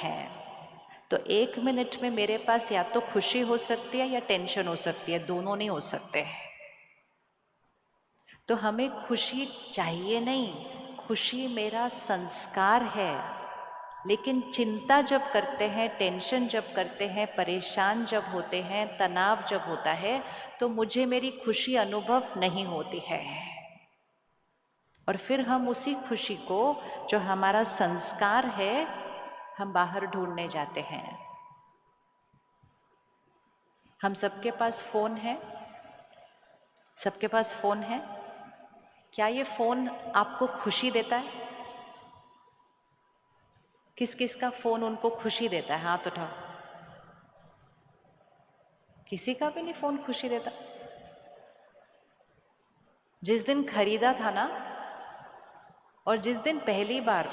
हैं, तो 1 मिनट में मेरे पास या तो खुशी हो सकती है या टेंशन हो सकती है, दोनों नहीं हो सकते। तो हमें खुशी चाहिए नहीं, खुशी मेरा संस्कार है। लेकिन चिंता जब करते हैं, टेंशन जब करते हैं, परेशान जब होते हैं, तनाव जब होता है, तो मुझे मेरी खुशी अनुभव नहीं होती है। और फिर हम उसी खुशी को, जो हमारा संस्कार है, हम बाहर ढूंढने जाते हैं। हम सबके पास फोन है, सबके पास फोन है। क्या ये फोन आपको खुशी देता है? किस किस का फोन उनको खुशी देता है? हाथ उठाओ। किसी का भी नहीं फोन खुशी देता। जिस दिन खरीदा था ना, और जिस दिन पहली बार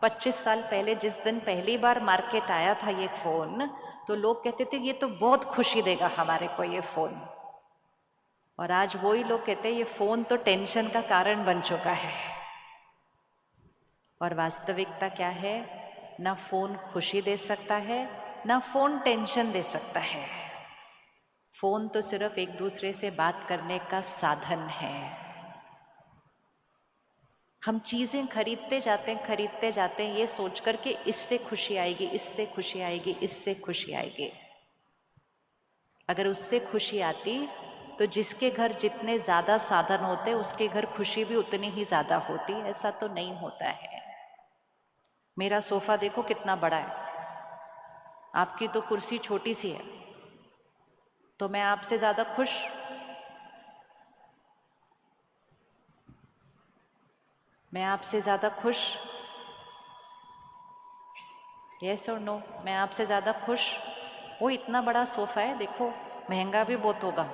25 साल पहले जिस दिन पहली बार मार्केट आया था ये फोन, तो लोग कहते थे ये तो बहुत खुशी देगा हमारे को ये फोन। और आज वही लोग कहते हैं ये फोन तो टेंशन का कारण बन चुका है। और वास्तविकता क्या है? ना फोन खुशी दे सकता है, ना फोन टेंशन दे सकता है। फोन तो सिर्फ एक दूसरे से बात करने का साधन है। हम चीज़ें खरीदते जाते हैं ये सोच कर के इससे खुशी आएगी, इससे खुशी आएगी, इससे खुशी आएगी। अगर उससे खुशी आती तो जिसके घर जितने ज़्यादा साधन होते उसके घर खुशी भी उतनी ही ज़्यादा होती। ऐसा तो नहीं होता है। मेरा सोफ़ा देखो कितना बड़ा है, आपकी तो कुर्सी छोटी सी है, तो मैं आपसे ज़्यादा खुश? मैं आपसे ज़्यादा खुश? यस और नो? मैं आपसे ज़्यादा खुश? वो इतना बड़ा सोफ़ा है, देखो महंगा भी बहुत होगा।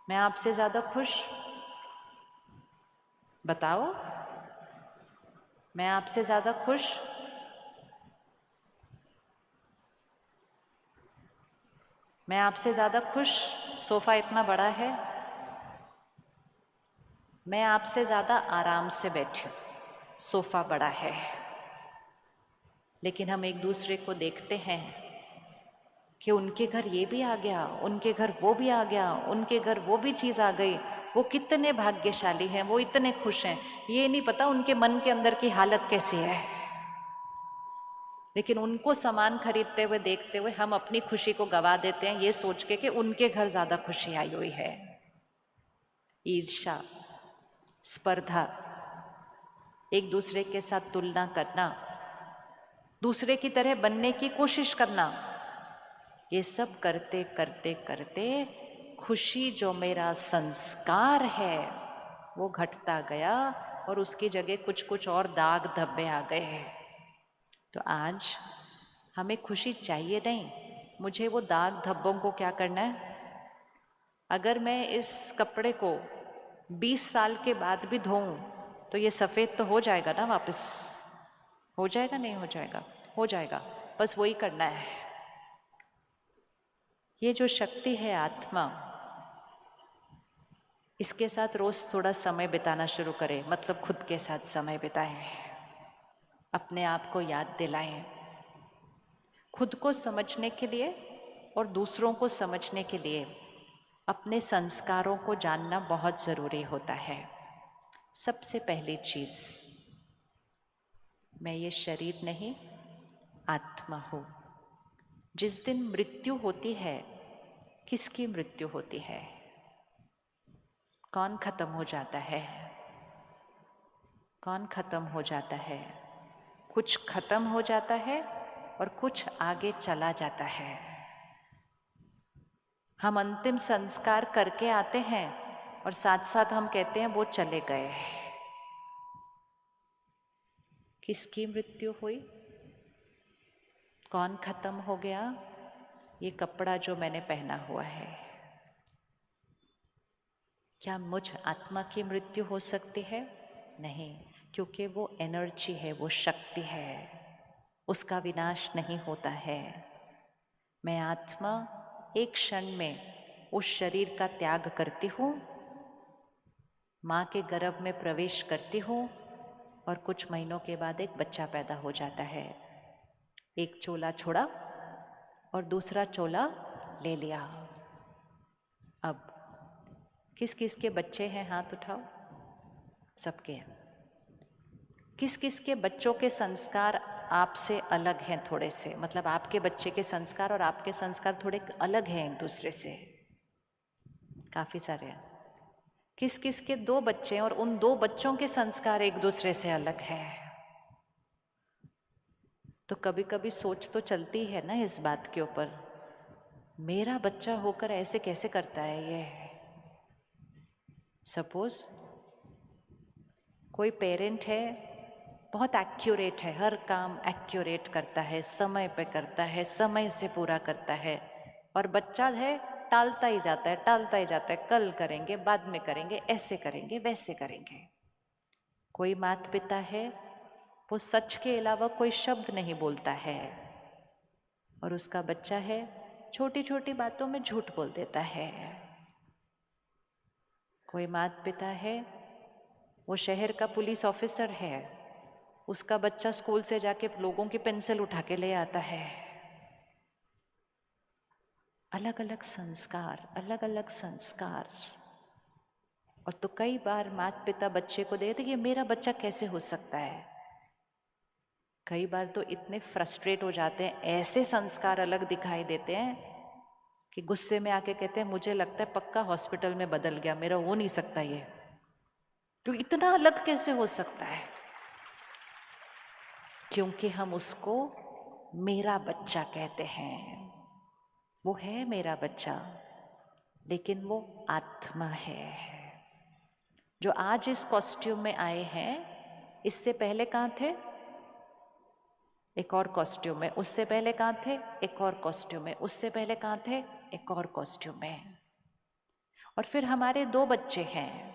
मैं आपसे ज़्यादा खुश? बताओ, मैं आपसे ज़्यादा खुश? मैं आपसे ज़्यादा खुश? सोफ़ा इतना बड़ा है, मैं आपसे ज़्यादा आराम से बैठी हूँ, सोफ़ा बड़ा है। लेकिन हम एक दूसरे को देखते हैं कि उनके घर ये भी आ गया, उनके घर वो भी आ गया, उनके घर वो भी चीज़ आ गई, वो कितने भाग्यशाली हैं, वो इतने खुश हैं। ये नहीं पता उनके मन के अंदर की हालत कैसी है। लेकिन उनको सामान खरीदते हुए देखते हुए हम अपनी खुशी को गवा देते हैं, ये सोच के कि उनके घर ज़्यादा खुशी आई हुई है। ईर्ष्या, स्पर्धा, एक दूसरे के साथ तुलना करना, दूसरे की तरह बनने की कोशिश करना, ये सब करते करते करते खुशी जो मेरा संस्कार है वो घटता गया और उसकी जगह कुछ कुछ और दाग धब्बे आ गए हैं। तो आज हमें खुशी चाहिए नहीं, मुझे वो दाग धब्बों को क्या करना है? अगर मैं इस कपड़े को 20 साल के बाद भी धोऊं तो ये सफ़ेद तो हो जाएगा ना वापस? हो जाएगा? नहीं हो जाएगा? हो जाएगा। बस वही करना है। ये जो शक्ति है आत्मा, इसके साथ रोज़ थोड़ा समय बिताना शुरू करें, मतलब खुद के साथ समय बिताएं, अपने आप को याद दिलाएं। खुद को समझने के लिए और दूसरों को समझने के लिए अपने संस्कारों को जानना बहुत ज़रूरी होता है। सबसे पहली चीज़, मैं ये शरीर नहीं, आत्मा हूँ। जिस दिन मृत्यु होती है, किसकी मृत्यु होती है? कौन खत्म हो जाता है? कौन खत्म हो जाता है? कुछ खत्म हो जाता है और कुछ आगे चला जाता है। हम अंतिम संस्कार करके आते हैं और साथ साथ हम कहते हैं वो चले गए। किसकी मृत्यु हुई? कौन खत्म हो गया? ये कपड़ा जो मैंने पहना हुआ है। क्या मुझ आत्मा की मृत्यु हो सकती है? नहीं, क्योंकि वो एनर्जी है, वो शक्ति है, उसका विनाश नहीं होता है। मैं आत्मा एक क्षण में उस शरीर का त्याग करती हूँ, माँ के गर्भ में प्रवेश करती हूँ और कुछ महीनों के बाद एक बच्चा पैदा हो जाता है। एक चोला छोड़ा और दूसरा चोला ले लिया। अब किस किस के बच्चे हैं, हाथ उठाओ। सबके हैं। किस किस के बच्चों के संस्कार आपसे अलग हैं थोड़े से, मतलब आपके बच्चे के संस्कार और आपके संस्कार थोड़े अलग हैं एक दूसरे से? काफी सारे हैं। किस किस के दो बच्चे हैं और उन दो बच्चों के संस्कार एक दूसरे से अलग हैं? तो कभी कभी सोच तो चलती है ना इस बात के ऊपर, मेरा बच्चा होकर ऐसे कैसे करता है ये। सपोज कोई पेरेंट है, बहुत एक्यूरेट है, हर काम एक्यूरेट करता है, समय पे करता है, समय से पूरा करता है, और बच्चा है टालता ही जाता है, टालता ही जाता है, कल करेंगे, बाद में करेंगे, ऐसे करेंगे, वैसे करेंगे। कोई माता पिता है, वो सच के अलावा कोई शब्द नहीं बोलता है, और उसका बच्चा है छोटी छोटी बातों में झूठ बोल देता है। कोई माता पिता है, वो शहर का पुलिस ऑफिसर है, उसका बच्चा स्कूल से जाके लोगों की पेंसिल उठा के ले आता है। अलग अलग संस्कार, अलग अलग संस्कार। और तो कई बार माता पिता बच्चे को देखते ये मेरा बच्चा कैसे हो सकता है। कई बार तो इतने फ्रस्ट्रेट हो जाते हैं, ऐसे संस्कार अलग दिखाई देते हैं कि गुस्से में आके कहते हैं मुझे लगता है पक्का हॉस्पिटल में बदल गया, मेरा हो नहीं सकता ये, तो इतना अलग कैसे हो सकता है। क्योंकि हम उसको मेरा बच्चा कहते हैं। वो है मेरा बच्चा, लेकिन वो आत्मा है। जो आज इस कॉस्ट्यूम में आए हैं, इससे पहले कहाँ थे? एक और कॉस्ट्यूम में। उससे पहले कहाँ थे? एक और कॉस्ट्यूम में। उससे पहले कहाँ थे? एक और कॉस्ट्यूम में। और फिर हमारे दो बच्चे हैं,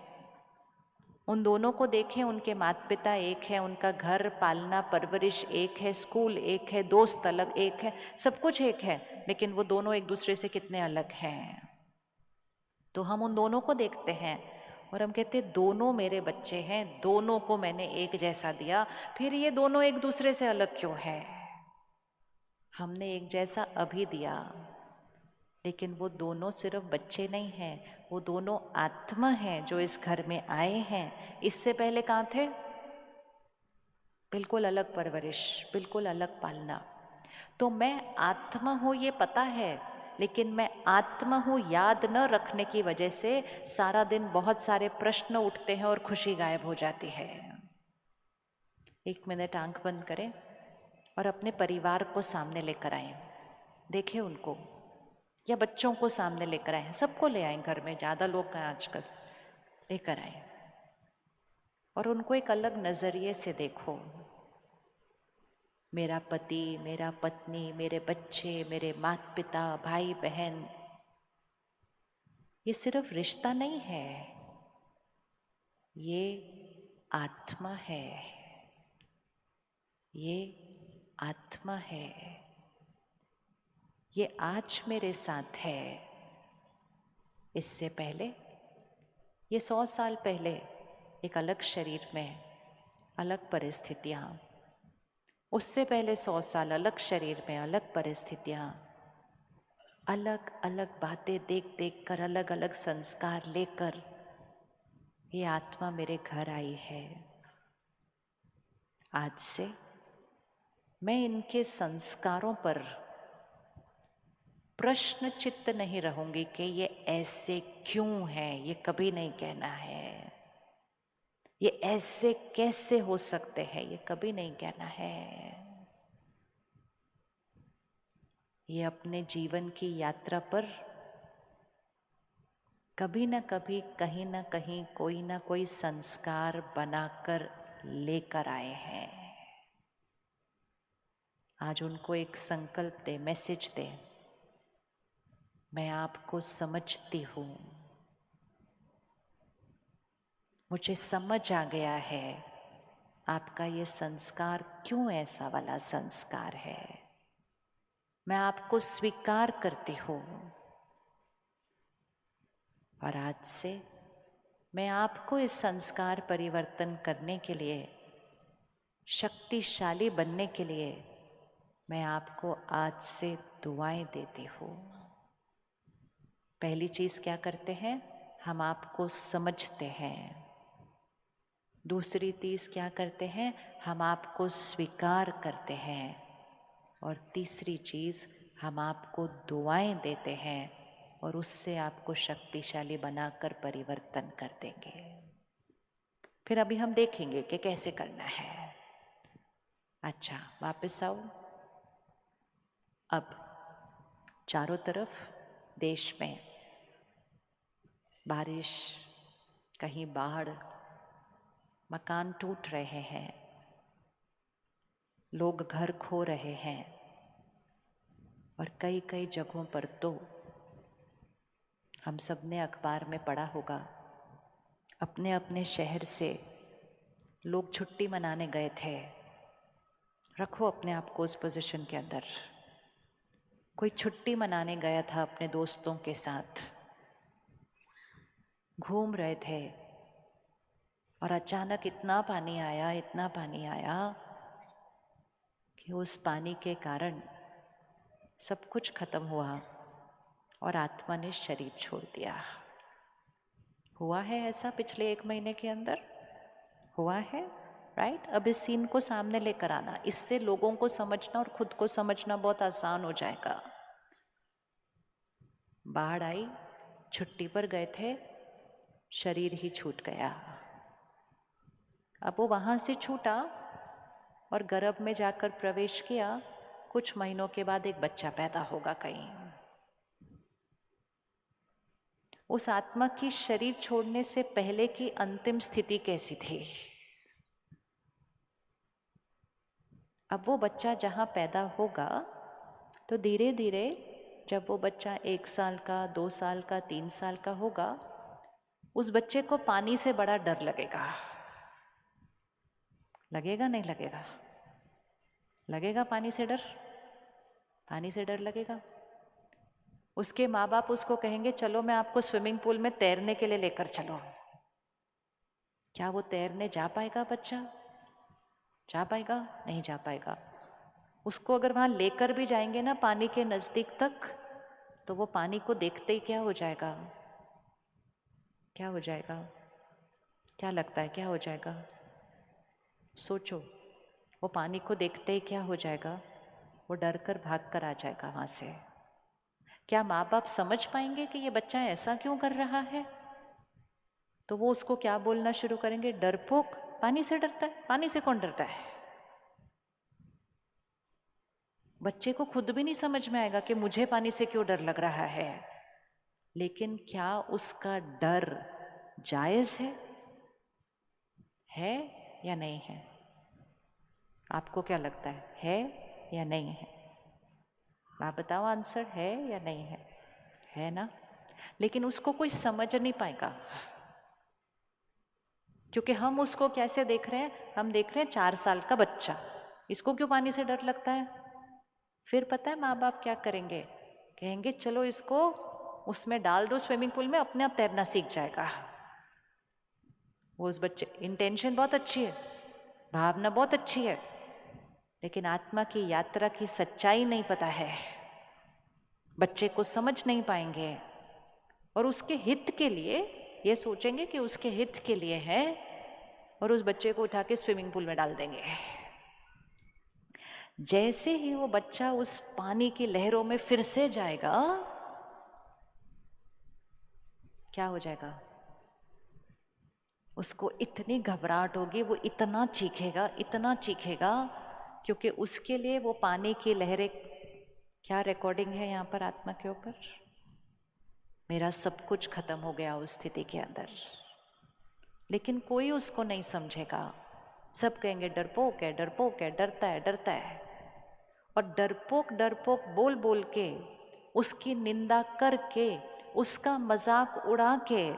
उन दोनों को देखें, उनके माता पिता एक है, उनका घर पालना परवरिश एक है, स्कूल एक है, दोस्त अलग एक है, सब कुछ एक है, लेकिन वो दोनों एक दूसरे से कितने अलग हैं। तो हम उन दोनों को देखते हैं और हम कहते हैं दोनों मेरे बच्चे हैं, दोनों को मैंने एक जैसा दिया, फिर ये दोनों एक दूसरे से अलग क्यों है? हमने एक जैसा अभी दिया, लेकिन वो दोनों सिर्फ बच्चे नहीं हैं, वो दोनों आत्मा हैं जो इस घर में आए हैं। इससे पहले कहाँ थे? बिल्कुल अलग परवरिश, बिल्कुल अलग पालना। तो मैं आत्मा हूँ ये पता है, लेकिन मैं आत्मा हूँ याद न रखने की वजह से सारा दिन बहुत सारे प्रश्न उठते हैं और खुशी गायब हो जाती है। 1 मिनट आंख बंद करें और अपने परिवार को सामने लेकर आए। देखें उनको, या बच्चों को सामने लेकर आए, सबको ले आए, घर में ज़्यादा लोग हैं आजकल, लेकर आए और उनको एक अलग नज़रिए से देखो। मेरा पति, मेरा पत्नी, मेरे बच्चे, मेरे माता पिता, भाई बहन, ये सिर्फ रिश्ता नहीं है, ये आत्मा है, ये आत्मा है। ये आज मेरे साथ है, इससे पहले ये 100 साल पहले एक अलग शरीर में, अलग परिस्थितियाँ, उससे पहले 100 साल अलग शरीर में, अलग परिस्थितियाँ, अलग अलग बातें देख देख कर, अलग अलग संस्कार लेकर ये आत्मा मेरे घर आई है। आज से मैं इनके संस्कारों पर प्रश्न चित्त नहीं रहूंगी कि ये ऐसे क्यों है, ये कभी नहीं कहना है। ये ऐसे कैसे हो सकते हैं, ये कभी नहीं कहना है। ये अपने जीवन की यात्रा पर कभी ना कभी, कहीं ना कहीं, कोई ना कोई संस्कार बनाकर लेकर आए हैं। आज उनको एक संकल्प दे, मैसेज दे, मैं आपको समझती हूँ, मुझे समझ आ गया है आपका ये संस्कार क्यों ऐसा वाला संस्कार है। मैं आपको स्वीकार करती हूँ और आज से मैं आपको इस संस्कार परिवर्तन करने के लिए, शक्तिशाली बनने के लिए मैं आपको आज से दुआएं देती हूँ। पहली चीज क्या करते हैं, हम आपको समझते हैं। दूसरी चीज क्या करते हैं, हम आपको स्वीकार करते हैं। और तीसरी चीज, हम आपको दुआएं देते हैं और उससे आपको शक्तिशाली बनाकर परिवर्तन कर देंगे। फिर अभी हम देखेंगे कि कैसे करना है। अच्छा, वापस आओ। अब चारों तरफ देश में बारिश, कहीं बाढ़, मकान टूट रहे हैं, लोग घर खो रहे हैं और कई कई जगहों पर तो हम सब ने अखबार में पढ़ा होगा, अपने अपने शहर से लोग छुट्टी मनाने गए थे। रखो अपने आप को उस पोजीशन के अंदर। कोई छुट्टी मनाने गया था अपने दोस्तों के साथ, घूम रहे थे और अचानक इतना पानी आया, इतना पानी आया कि उस पानी के कारण सब कुछ खत्म हुआ और आत्मा ने शरीर छोड़ दिया। हुआ है ऐसा पिछले 1 महीने के अंदर? हुआ है, राइट? अब इस सीन को सामने लेकर आना, इससे लोगों को समझना और खुद को समझना बहुत आसान हो जाएगा। बाढ़ आई, छुट्टी पर गए थे, शरीर ही छूट गया। अब वो वहां से छूटा और गर्भ में जाकर प्रवेश किया। कुछ महीनों के बाद एक बच्चा पैदा होगा कहीं। उस आत्मा की शरीर छोड़ने से पहले की अंतिम स्थिति कैसी थी? अब वो बच्चा जहाँ पैदा होगा तो धीरे धीरे जब वो बच्चा 1 साल का, 2 साल का, 3 साल का होगा, उस बच्चे को पानी से बड़ा डर लगेगा। लगेगा नहीं लगेगा? लगेगा पानी से डर? पानी से डर लगेगा। उसके माँ बाप उसको कहेंगे चलो मैं आपको स्विमिंग पूल में तैरने के लिए लेकर चलो। क्या वो तैरने जा पाएगा बच्चा? जा पाएगा? नहीं जा पाएगा। उसको अगर वहां लेकर भी जाएंगे ना पानी के नजदीक तक, तो वो पानी को देखते ही क्या हो जाएगा? क्या हो जाएगा? क्या लगता है क्या हो जाएगा? सोचो, वो पानी को देखते ही क्या हो जाएगा? वो डर कर भाग कर आ जाएगा वहां से। क्या माँ बाप समझ पाएंगे कि ये बच्चा ऐसा क्यों कर रहा है? तो वो उसको क्या बोलना शुरू करेंगे? डरपोक, पानी से डरता है? पानी से कौन डरता है? बच्चे को खुद भी नहीं समझ में आएगा कि मुझे पानी से क्यों डर लग रहा है। लेकिन क्या उसका डर जायज है या नहीं है? आपको क्या लगता है या नहीं है? आप बताओ, आंसर है या नहीं है? है ना? लेकिन उसको कोई समझ नहीं पाएगा, क्योंकि हम उसको कैसे देख रहे हैं? हम देख रहे हैं 4 साल का बच्चा, इसको क्यों पानी से डर लगता है? फिर पता है माँ बाप क्या करेंगे? कहेंगे चलो इसको उसमें डाल दो स्विमिंग पूल में, अपने आप तैरना सीख जाएगा। वो उस बच्चे, इंटेंशन बहुत अच्छी है, भावना बहुत अच्छी है, लेकिन आत्मा की यात्रा की सच्चाई नहीं पता है। बच्चे को समझ नहीं पाएंगे और उसके हित के लिए ये सोचेंगे कि उसके हित के लिए है और उस बच्चे को उठा के स्विमिंग पूल में डाल देंगे। जैसे ही वो बच्चा उस पानी की लहरों में फिर से जाएगा, क्या हो जाएगा? उसको इतनी घबराहट होगी, वो इतना चीखेगा, इतना चीखेगा, क्योंकि उसके लिए वो पानी की लहरें, क्या रिकॉर्डिंग है यहाँ पर आत्मा के ऊपर? मेरा सब कुछ खत्म हो गया उस स्थिति के अंदर। लेकिन कोई उसको नहीं समझेगा। सब कहेंगे डरपोक है, डरपोक है, डरता है, डरता है। और डरपोक डरपोक बोल बोल के, उसकी निंदा करके, उसका मजाक उड़ा के,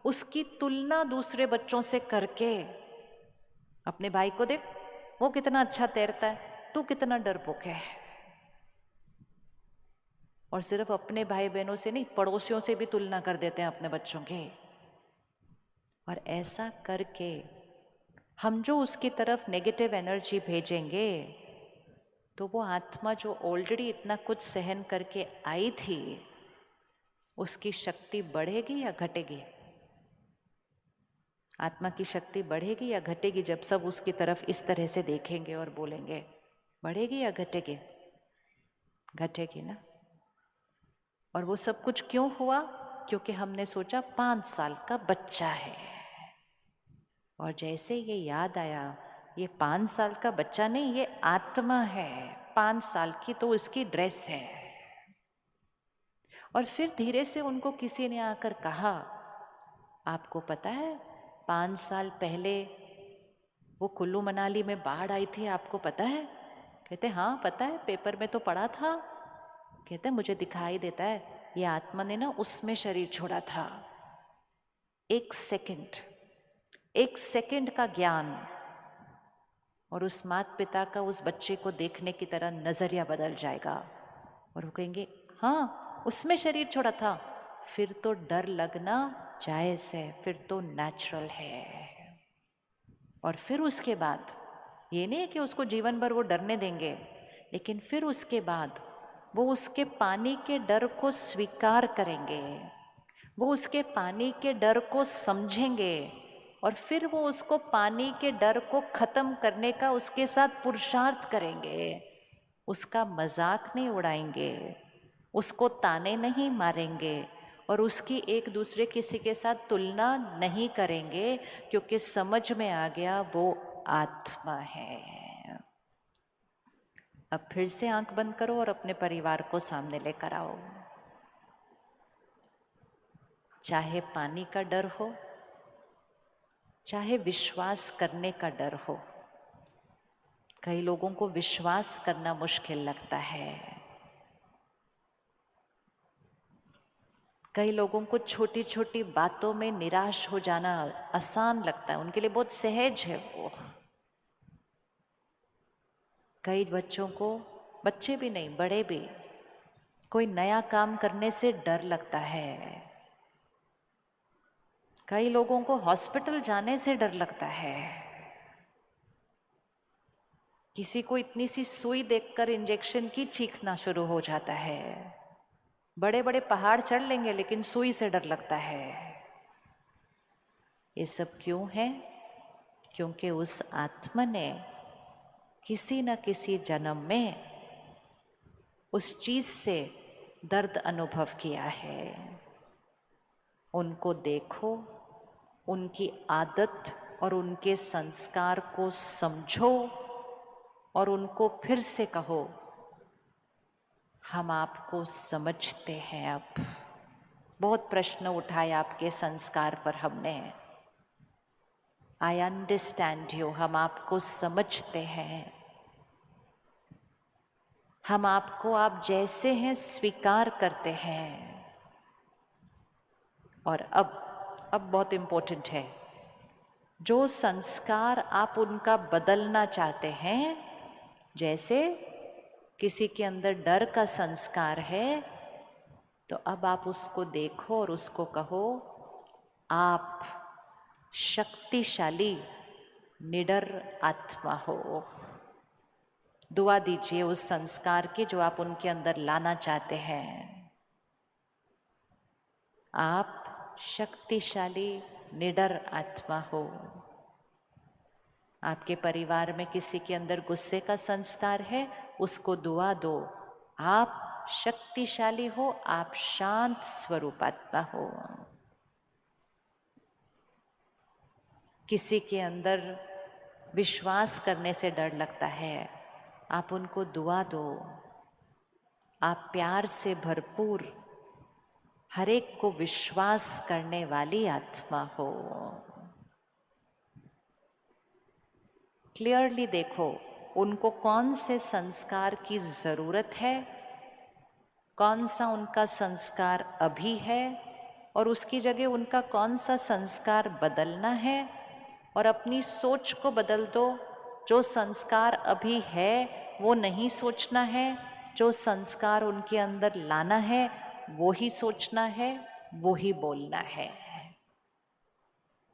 उसकी तुलना दूसरे बच्चों से करके, अपने भाई को देख वो कितना अच्छा तैरता है, तू कितना डरपोक है। और सिर्फ अपने भाई बहनों से नहीं, पड़ोसियों से भी तुलना कर देते हैं अपने बच्चों की। और ऐसा करके हम जो उसकी तरफ नेगेटिव एनर्जी भेजेंगे, तो वो आत्मा जो ऑलरेडी इतना कुछ सहन करके आई थी, उसकी शक्ति बढ़ेगी या घटेगी? आत्मा की शक्ति बढ़ेगी या घटेगी जब सब उसकी तरफ इस तरह से देखेंगे और बोलेंगे? बढ़ेगी या घटेगी? घटेगी ना। और वो सब कुछ क्यों हुआ? क्योंकि हमने सोचा 5 साल का बच्चा है। और जैसे ये याद आया, ये 5 साल का बच्चा नहीं, ये आत्मा है। 5 साल की तो इसकी ड्रेस है। और फिर धीरे से उनको किसी ने आकर कहा, आपको पता है 5 साल पहले वो कुल्लू मनाली में बाढ़ आई थी, आपको पता है? कहते हाँ पता है, पेपर में तो पढ़ा था। कहते मुझे दिखाई देता है, ये आत्मा ने ना उसमें शरीर छोड़ा था। 1 सेकंड का ज्ञान, और उस माता पिता का उस बच्चे को देखने की तरह नजरिया बदल जाएगा। और वो कहेंगे हाँ उसमें शरीर छोड़ा था। फिर तो डर लगना जायज है, फिर तो नेचुरल है। और फिर उसके बाद ये नहीं है कि उसको जीवन भर वो डरने देंगे, लेकिन फिर उसके बाद वो उसके पानी के डर को स्वीकार करेंगे, वो उसके पानी के डर को समझेंगे, और फिर वो उसको पानी के डर को खत्म करने का उसके साथ पुरुषार्थ करेंगे। उसका मजाक नहीं उड़ाएंगे, उसको ताने नहीं मारेंगे, और उसकी एक दूसरे किसी के साथ तुलना नहीं करेंगे, क्योंकि समझ में आ गया वो आत्मा है। अब फिर से आंख बंद करो और अपने परिवार को सामने लेकर आओ। चाहे पानी का डर हो, चाहे विश्वास करने का डर हो। कई लोगों को विश्वास करना मुश्किल लगता है। कई लोगों को छोटी छोटी बातों में निराश हो जाना आसान लगता है, उनके लिए बहुत सहज है वो। कई बच्चों को, बच्चे भी नहीं बड़े भी, कोई नया काम करने से डर लगता है। कई लोगों को हॉस्पिटल जाने से डर लगता है। किसी को इतनी सी सुई देखकर इंजेक्शन की चीखना शुरू हो जाता है। बड़े बड़े पहाड़ चढ़ लेंगे लेकिन सुई से डर लगता है। ये सब क्यों है? क्योंकि उस आत्मा ने किसी न किसी जन्म में उस चीज से दर्द अनुभव किया है। उनको देखो, उनकी आदत और उनके संस्कार को समझो, और उनको फिर से कहो हम आपको समझते हैं। अब बहुत प्रश्न उठाए आपके संस्कार पर हमने। आई अंडरस्टैंड यू, हम आपको समझते हैं। हम आपको आप जैसे हैं स्वीकार करते हैं। और अब बहुत इम्पोर्टेंट है, जो संस्कार आप उनका बदलना चाहते हैं, जैसे किसी के अंदर डर का संस्कार है, तो अब आप उसको देखो और उसको कहो आप शक्तिशाली निडर आत्मा हो। दुआ दीजिए उस संस्कार की जो आप उनके अंदर लाना चाहते हैं। आप शक्तिशाली निडर आत्मा हो। आपके परिवार में किसी के अंदर गुस्से का संस्कार है, उसको दुआ दो आप शक्तिशाली हो, आप शांत स्वरूप आत्मा हो। किसी के अंदर विश्वास करने से डर लगता है, आप उनको दुआ दो आप प्यार से भरपूर हर एक को विश्वास करने वाली आत्मा हो। क्लियरली देखो उनको कौन से संस्कार की जरूरत है, कौन सा उनका संस्कार अभी है, और उसकी जगह उनका कौन सा संस्कार बदलना है। और अपनी सोच को बदल दो। जो संस्कार अभी है वो नहीं सोचना है, जो संस्कार उनके अंदर लाना है वो ही सोचना है, वो ही बोलना है।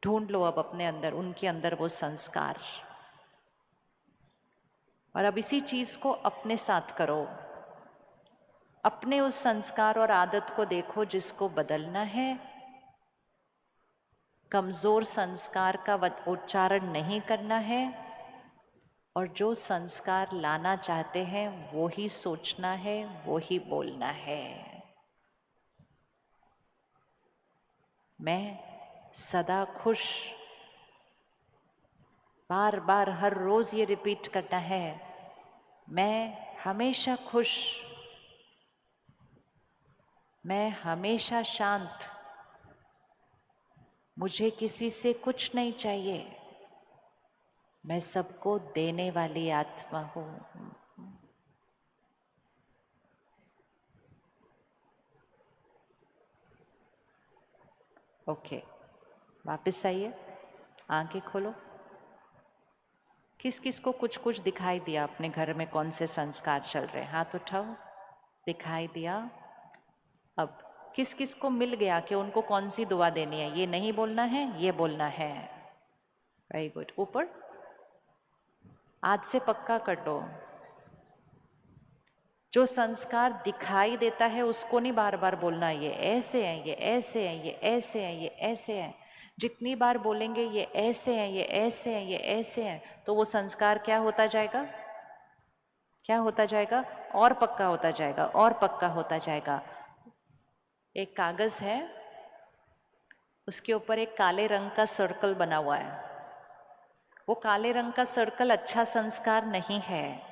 ढूंढ लो अब अपने अंदर, उनके अंदर वो संस्कार। और अब इसी चीज को अपने साथ करो। अपने उस संस्कार और आदत को देखो जिसको बदलना है। कमजोर संस्कार का उच्चारण नहीं करना है, और जो संस्कार लाना चाहते हैं वो ही सोचना है, वो ही बोलना है। मैं सदा खुश, बार बार हर रोज ये रिपीट करना है। मैं हमेशा खुश, मैं हमेशा शांत, मुझे किसी से कुछ नहीं चाहिए, मैं सबको देने वाली आत्मा हूं। ओके, वापस आइए, आंखें खोलो। किस किस को कुछ कुछ दिखाई दिया अपने घर में, कौन से संस्कार चल रहे हैं? हाथ उठाओ। दिखाई दिया। अब किस किस को मिल गया कि उनको कौन सी दुआ देनी है? ये नहीं बोलना है, ये बोलना है। Very good. ऊपर आज से पक्का कर दो, जो संस्कार दिखाई देता है उसको नहीं बार बार बोलना, ये ऐसे हैं, ये ऐसे हैं, ये ऐसे हैं, ये ऐसे हैं। जितनी बार बोलेंगे ये ऐसे हैं, ये ऐसे हैं, ये ऐसे हैं, तो वो संस्कार क्या होता जाएगा? क्या होता जाएगा? और पक्का होता जाएगा, और पक्का होता जाएगा। एक कागज है, उसके ऊपर एक काले रंग का सर्कल बना हुआ है। वो काले रंग का सर्कल अच्छा संस्कार नहीं है,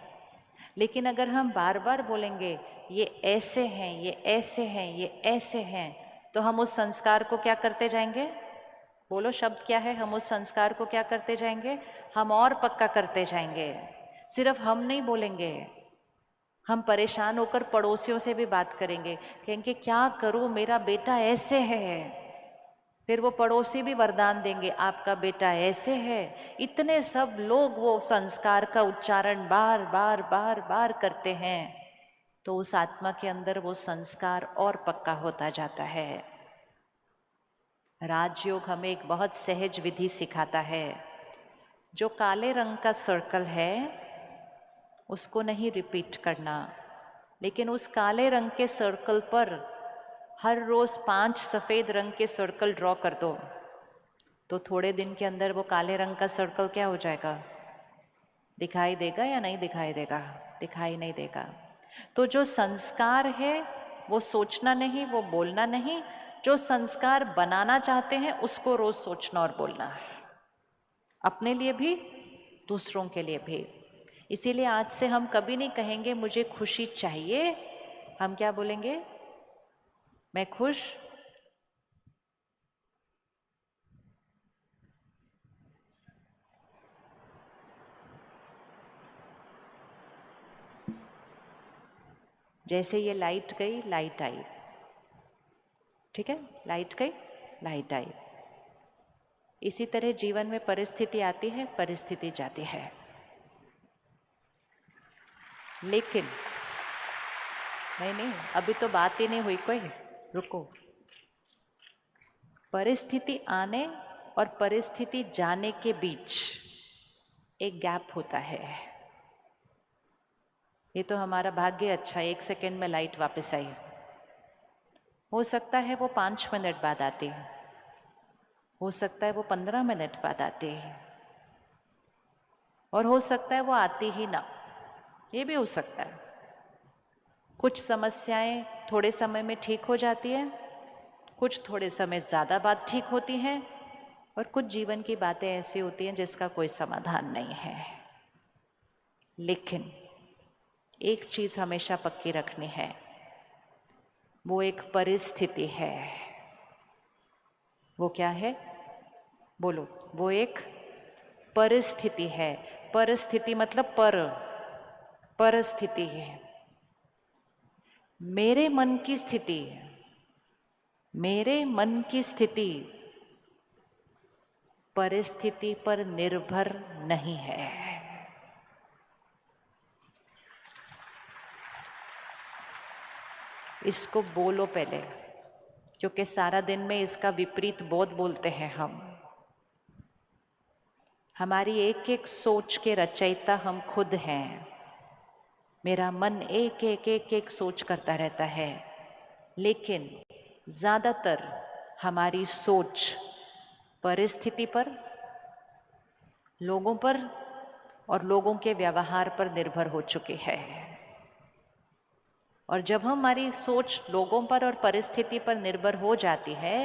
लेकिन अगर हम बार बार बोलेंगे ये ऐसे हैं, ये ऐसे हैं, ये ऐसे हैं, तो हम उस संस्कार को क्या करते जाएंगे? बोलो, शब्द क्या है? हम उस संस्कार को क्या करते जाएंगे? हम और पक्का करते जाएंगे। सिर्फ हम नहीं बोलेंगे, हम परेशान होकर पड़ोसियों से भी बात करेंगे, कहेंगे क्या करूं, मेरा बेटा ऐसे है। फिर वो पड़ोसी भी वरदान देंगे, आपका बेटा ऐसे है। इतने सब लोग वो संस्कार का उच्चारण बार बार बार बार करते हैं, तो उस आत्मा के अंदर वो संस्कार और पक्का होता जाता है। राजयोग हमें एक बहुत सहज विधि सिखाता है। जो काले रंग का सर्कल है उसको नहीं रिपीट करना, लेकिन उस काले रंग के सर्कल पर हर रोज 5 सफेद रंग के सर्कल ड्रॉ कर दो, तो थोड़े दिन के अंदर वो काले रंग का सर्कल क्या हो जाएगा? दिखाई देगा या नहीं दिखाई देगा? दिखाई नहीं देगा। तो जो संस्कार है वो सोचना नहीं, वो बोलना नहीं, जो संस्कार बनाना चाहते हैं उसको रोज सोचना और बोलना है, अपने लिए भी, दूसरों के लिए भी। इसीलिए आज से हम कभी नहीं कहेंगे मुझे खुशी चाहिए, हम क्या बोलेंगे? मैं खुश, जैसे ये लाइट गई लाइट आई, ठीक है, लाइट गई लाइट आई। इसी तरह जीवन में परिस्थिति आती है, परिस्थिति जाती है, लेकिन नहीं नहीं, अभी तो बात ही नहीं हुई कोई, रुको। परिस्थिति आने और परिस्थिति जाने के बीच एक गैप होता है। ये तो हमारा भाग्य अच्छा, 1 सेकेंड में लाइट वापस आई। हो सकता है वो 5 मिनट बाद आती है, हो सकता है वो 15 मिनट बाद आती है, और हो सकता है वो आती ही ना, ये भी हो सकता है। कुछ समस्याएं थोड़े समय में ठीक हो जाती है, कुछ थोड़े समय ज़्यादा बाद ठीक होती हैं, और कुछ जीवन की बातें ऐसी होती हैं जिसका कोई समाधान नहीं है। लेकिन एक चीज़ हमेशा पक्की रखनी है, वो एक परिस्थिति है। वो क्या है? बोलो। वो एक परिस्थिति है। परिस्थिति मतलब परिस्थिति है। मेरे मन की स्थिति, मेरे मन की स्थिति परिस्थिति पर निर्भर नहीं है। इसको बोलो पहले, क्योंकि सारा दिन में इसका विपरीत बोध बोलते हैं हम। हमारी एक एक सोच के रचयिता हम खुद हैं। मेरा मन एक एक एक एक सोच करता रहता है, लेकिन ज़्यादातर हमारी सोच परिस्थिति पर, लोगों पर और लोगों के व्यवहार पर निर्भर हो चुकी है। और जब हमारी सोच लोगों पर और परिस्थिति पर निर्भर हो जाती है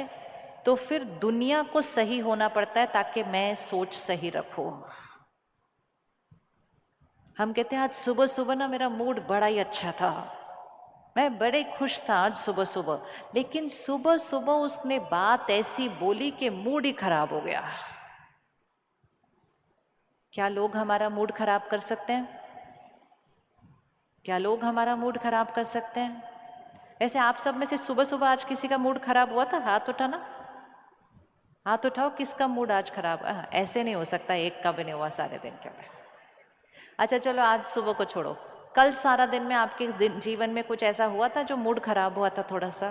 तो फिर दुनिया को सही होना पड़ता है ताकि मैं सोच सही रखूं। हम कहते हैं आज सुबह सुबह ना मेरा मूड बड़ा ही अच्छा था, मैं बड़े खुश था आज सुबह सुबह, लेकिन सुबह सुबह उसने बात ऐसी बोली कि मूड ही खराब हो गया। क्या लोग हमारा मूड खराब कर सकते हैं? क्या लोग हमारा मूड खराब कर सकते हैं? ऐसे आप सब में से सुबह सुबह आज किसी का मूड खराब हुआ था? हाथ उठाना, हाथ उठाओ किसका मूड आज खराब है। ऐसे नहीं हो सकता, एक का भी नहीं हुआ सारे दिन के अंदर। अच्छा चलो आज सुबह को छोड़ो, कल सारा दिन में आपके जीवन में कुछ ऐसा हुआ था जो मूड खराब हुआ था थोड़ा सा?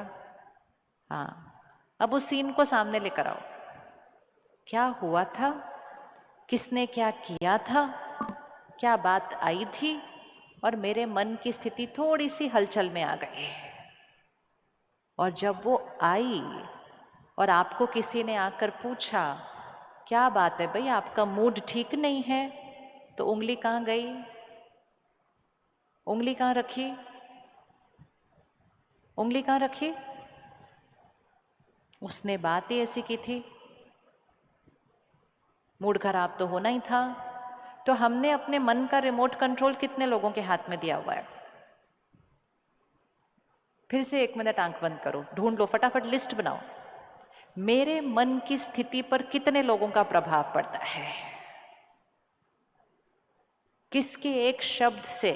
हाँ, अब उस सीन को सामने लेकर आओ। क्या हुआ था? किसने क्या किया था? क्या बात आई थी? और मेरे मन की स्थिति थोड़ी सी हलचल में आ गई। और जब वो आई और आपको किसी ने आकर पूछा क्या बात है भाई, आपका मूड ठीक नहीं है, तो उंगली कहाँ गई? उंगली कहाँ रखी? उंगली कहाँ रखी? उसने बात ही ऐसी की थी, मूड खराब तो होना ही था। तो हमने अपने मन का रिमोट कंट्रोल कितने लोगों के हाथ में दिया हुआ है? फिर से 1 मिनट आंख बंद करो, ढूंढ लो, फटाफट लिस्ट बनाओ। मेरे मन की स्थिति पर कितने लोगों का प्रभाव पड़ता है? किसके एक शब्द से,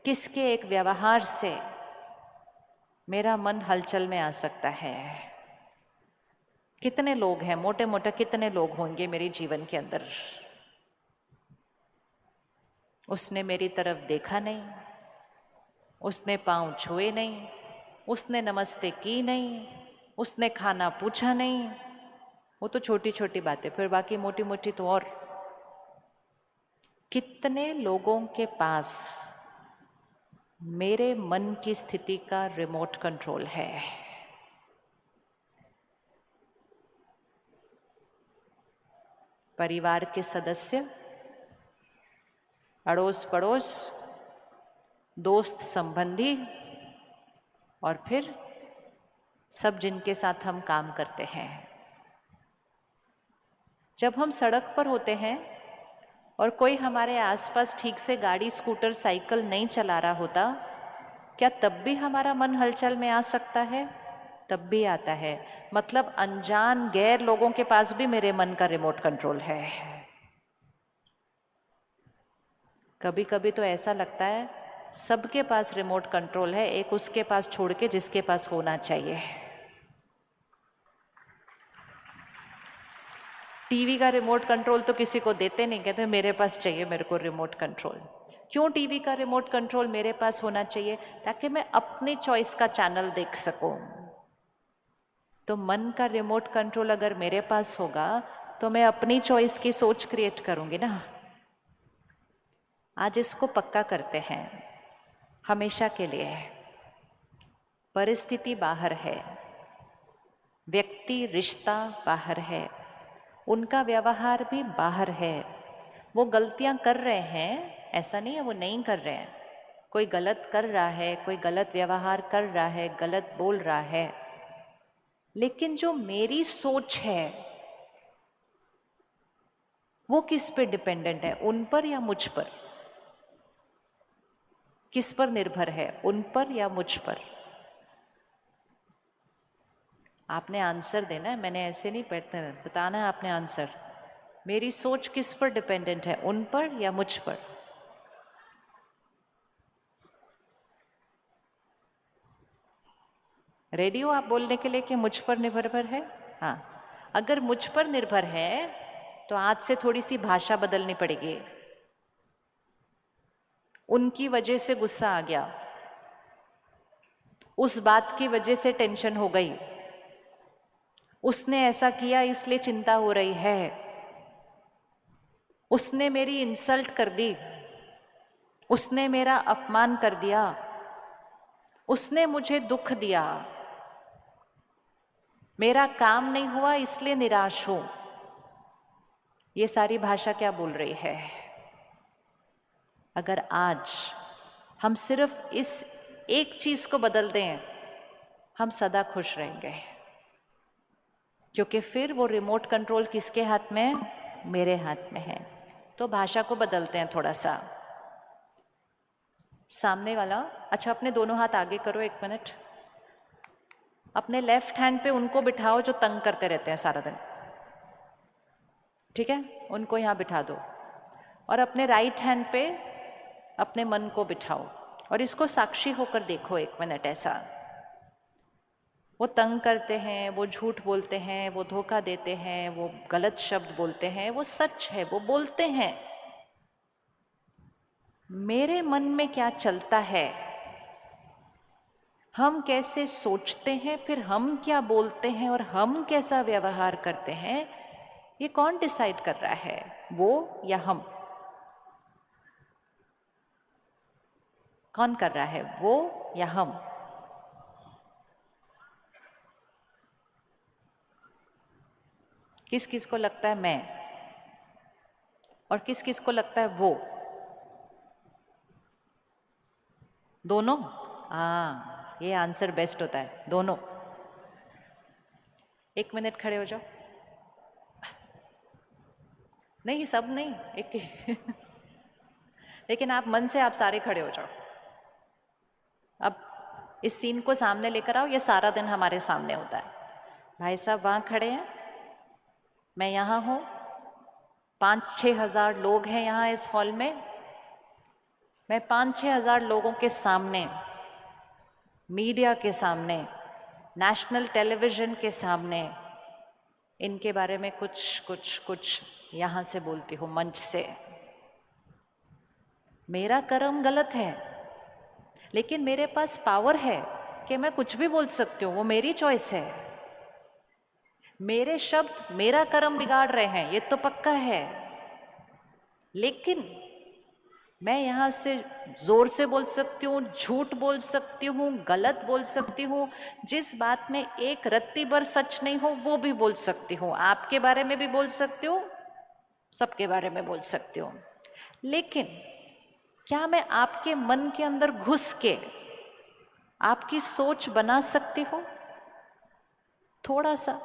किसके एक व्यवहार से मेरा मन हलचल में आ सकता है? कितने लोग हैं, मोटे मोटे कितने लोग होंगे मेरे जीवन के अंदर? उसने मेरी तरफ देखा नहीं, उसने पांव छुए नहीं, उसने नमस्ते की नहीं, उसने खाना पूछा नहीं। वो तो छोटी छोटी बातें, फिर बाकी मोटी मोटी तो और। कितने लोगों के पास मेरे मन की स्थिति का रिमोट कंट्रोल है? परिवार के सदस्य, अड़ोस पड़ोस, दोस्त संबंधी, और फिर सब जिनके साथ हम काम करते हैं। जब हम सड़क पर होते हैं और कोई हमारे आसपास ठीक से गाड़ी, स्कूटर, साइकिल नहीं चला रहा होता, क्या तब भी हमारा मन हलचल में आ सकता है? तब भी आता है। मतलब अनजान गैर लोगों के पास भी मेरे मन का रिमोट कंट्रोल है। कभी कभी तो ऐसा लगता है सबके पास रिमोट कंट्रोल है, एक उसके पास छोड़ के जिसके पास होना चाहिए। टीवी का रिमोट कंट्रोल तो किसी को देते नहीं, कहते मेरे पास चाहिए मेरे को रिमोट कंट्रोल। क्यों टीवी का रिमोट कंट्रोल मेरे पास होना चाहिए? ताकि मैं अपनी चॉइस का चैनल देख सकूं। तो मन का रिमोट कंट्रोल अगर मेरे पास होगा तो मैं अपनी चॉइस की सोच क्रिएट करूंगी ना। आज इसको पक्का करते हैं हमेशा के लिए। परिस्थिति बाहर है, व्यक्ति, रिश्ता बाहर है, उनका व्यवहार भी बाहर है। वो गलतियां कर रहे हैं, ऐसा नहीं है वो नहीं कर रहे हैं। कोई गलत कर रहा है, कोई गलत व्यवहार कर रहा है, गलत बोल रहा है, लेकिन जो मेरी सोच है वो किस पे डिपेंडेंट है? उन पर या मुझ पर? किस पर निर्भर है, उन पर या मुझ पर? आपने आंसर देना है, मैंने ऐसे नहीं बताना है आपने आंसर। मेरी सोच किस पर डिपेंडेंट है, उन पर या मुझ पर? रेडी हो आप बोलने के लिए कि मुझ पर निर्भर है? हाँ, अगर मुझ पर निर्भर है तो आज से थोड़ी सी भाषा बदलनी पड़ेगी। उनकी वजह से गुस्सा आ गया, उस बात की वजह से टेंशन हो गई, उसने ऐसा किया इसलिए चिंता हो रही है, उसने मेरी इंसल्ट कर दी, उसने मेरा अपमान कर दिया, उसने मुझे दुख दिया, मेरा काम नहीं हुआ इसलिए निराश हूं। ये सारी भाषा क्या बोल रही है? अगर आज हम सिर्फ इस एक चीज को बदल दें, हम सदा खुश रहेंगे। क्योंकि फिर वो रिमोट कंट्रोल किसके हाथ में है? मेरे हाथ में है। तो भाषा को बदलते हैं थोड़ा सा। सामने वाला, अच्छा अपने दोनों हाथ आगे करो, 1 मिनट। अपने लेफ्ट हैंड पे उनको बिठाओ जो तंग करते रहते हैं सारा दिन, ठीक है? उनको यहाँ बिठा दो। और अपने राइट हैंड पे अपने मन को बिठाओ और इसको साक्षी होकर देखो 1 मिनट ऐसा। वो तंग करते हैं, वो झूठ बोलते हैं, वो धोखा देते हैं, वो गलत शब्द बोलते हैं, वो सच है, वो बोलते हैं। मेरे मन में क्या चलता है, हम कैसे सोचते हैं, फिर हम क्या बोलते हैं और हम कैसा व्यवहार करते हैं, ये कौन डिसाइड कर रहा है? वो या हम? कौन कर रहा है, वो या हम? किस किस को लगता है मैं, और किस किस को लगता है वो? दोनों? हाँ, ये आंसर बेस्ट होता है, दोनों। 1 मिनट खड़े हो जाओ। नहीं, सब नहीं, एक लेकिन आप मन से आप सारे खड़े हो जाओ। अब इस सीन को सामने लेकर आओ, ये सारा दिन हमारे सामने होता है। भाई साहब वहाँ खड़े हैं, मैं यहाँ हूँ, 5-6 हजार लोग हैं यहाँ इस हॉल में। मैं 5-6 हजार लोगों के सामने, मीडिया के सामने, नेशनल टेलीविजन के सामने इनके बारे में कुछ कुछ कुछ यहाँ से बोलती हूँ, मंच से। मेरा कर्म गलत है, लेकिन मेरे पास पावर है कि मैं कुछ भी बोल सकती हूँ, वो मेरी चॉइस है। मेरे शब्द मेरा कर्म बिगाड़ रहे हैं, ये तो पक्का है। लेकिन मैं यहाँ से जोर से बोल सकती हूँ, झूठ बोल सकती हूँ, गलत बोल सकती हूँ, जिस बात में एक रत्ती भर सच नहीं हो वो भी बोल सकती हूँ। आपके बारे में भी बोल सकती हूँ, सबके बारे में बोल सकती हूँ। लेकिन क्या मैं आपके मन के अंदर घुस के आपकी सोच बना सकती हूँ? थोड़ा सा